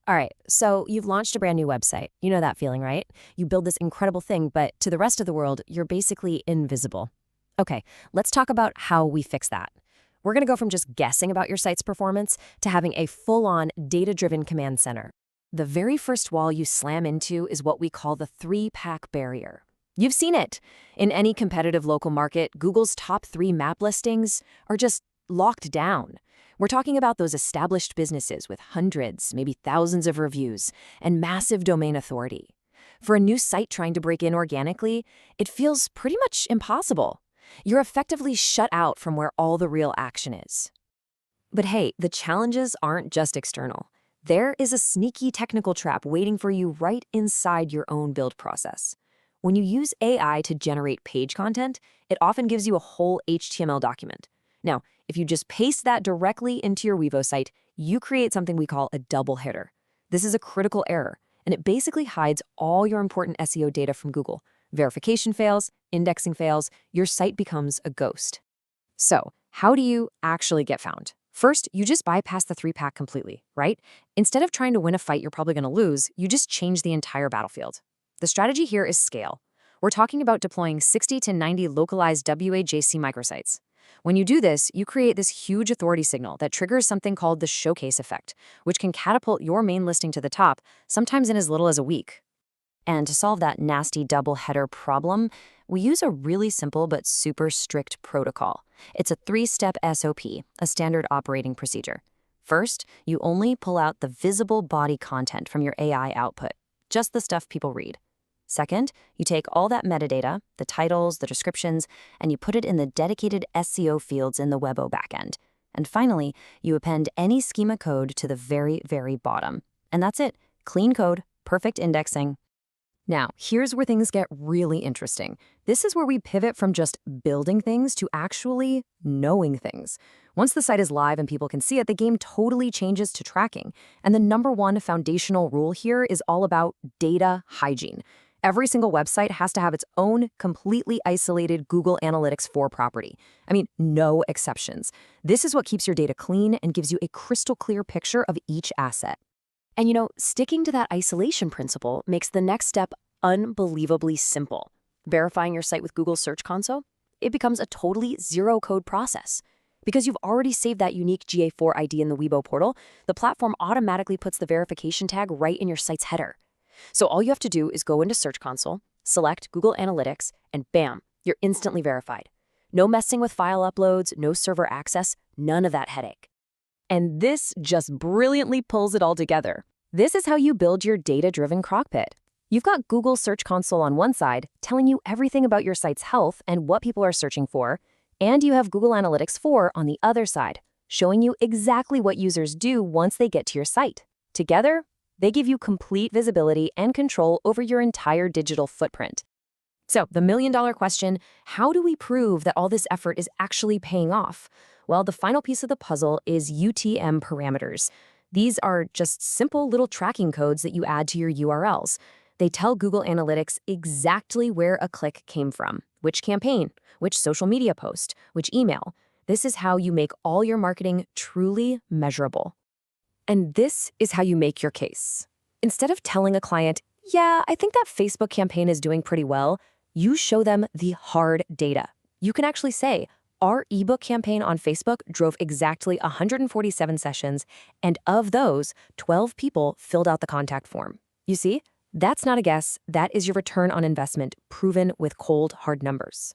All right, so you've launched a brand new website. You know that feeling, right? You build this incredible thing, but to the rest of the world, you're basically invisible. Okay, let's talk about how we fix that. We're going to go from just guessing about your site's performance to having a full-on data-driven command center. The very first wall you slam into is what we call the three-pack barrier. You've seen it. In any competitive local market, Google's top 3 map listings are just locked down. We're talking about those established businesses with hundreds, maybe thousands of reviews and massive domain authority. For a new site trying to break in organically, it feels pretty much impossible. You're effectively shut out from where all the real action is. But hey, the challenges aren't just external. There is a sneaky technical trap waiting for you right inside your own build process. When you use AI to generate page content, it often gives you a whole HTML document. Now, if you just paste that directly into your Webo site, you create something we call a double header. This is a critical error, and it basically hides all your important SEO data from Google. Verification fails, indexing fails, your site becomes a ghost. So, how do you actually get found? First, you just bypass the 3-pack completely, right? Instead of trying to win a fight you're probably going to lose, you just change the entire battlefield. The strategy here is scale. We're talking about deploying 60 to 90 localized WAJC microsites. When you do this, you create this huge authority signal that triggers something called the showcase effect, which can catapult your main listing to the top, sometimes in as little as a week. And to solve that nasty double header problem, we use a really simple but super strict protocol. It's a 3-step SOP, a standard operating procedure. First, you only pull out the visible body content from your AI output, just the stuff people read. Second, you take all that metadata, the titles, the descriptions, and you put it in the dedicated SEO fields in the Webo backend. And finally, you append any schema code to the very, very bottom. And that's it. Clean code, perfect indexing. Now, here's where things get really interesting. This is where we pivot from just building things to actually knowing things. Once the site is live and people can see it, the game totally changes to tracking. And the #1 foundational rule here is all about data hygiene. Every single website has to have its own completely isolated Google Analytics 4 property. I mean, no exceptions. This is what keeps your data clean and gives you a crystal clear picture of each asset. And sticking to that isolation principle makes the next step unbelievably simple. Verifying your site with Google Search Console, it becomes a totally zero-code process. Because you've already saved that unique GA4 ID in the Webo portal, the platform automatically puts the verification tag right in your site's header. So all you have to do is go into Search Console, select Google Analytics, and bam, you're instantly verified. No messing with file uploads, no server access, none of that headache. And this just brilliantly pulls it all together. This is how you build your data-driven cockpit. You've got Google Search Console on one side, telling you everything about your site's health and what people are searching for, and you have Google Analytics 4 on the other side, showing you exactly what users do once they get to your site. Together, they give you complete visibility and control over your entire digital footprint. So, the million-dollar question, how do we prove that all this effort is actually paying off? Well, the final piece of the puzzle is UTM parameters. These are just simple little tracking codes that you add to your URLs. They tell Google Analytics exactly where a click came from, which campaign, which social media post, which email. This is how you make all your marketing truly measurable. And this is how you make your case. Instead of telling a client, yeah, I think that Facebook campaign is doing pretty well, you show them the hard data. You can actually say, our ebook campaign on Facebook drove exactly 147 sessions, and of those, 12 people filled out the contact form. You see, that's not a guess. That is your return on investment proven with cold, hard numbers.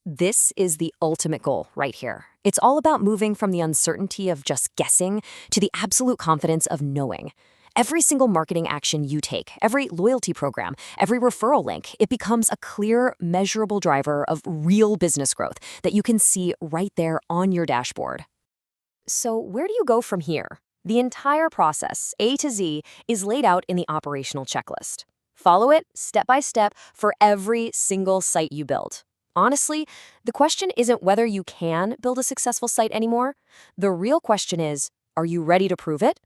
This is the ultimate goal right here. It's all about moving from the uncertainty of just guessing to the absolute confidence of knowing. Every single marketing action you take, every loyalty program, every referral link, it becomes a clear, measurable driver of real business growth that you can see right there on your dashboard. So where do you go from here? The entire process, A to Z, is laid out in the operational checklist. Follow it step by step for every single site you build. Honestly, the question isn't whether you can build a successful site anymore. The real question is, are you ready to prove it?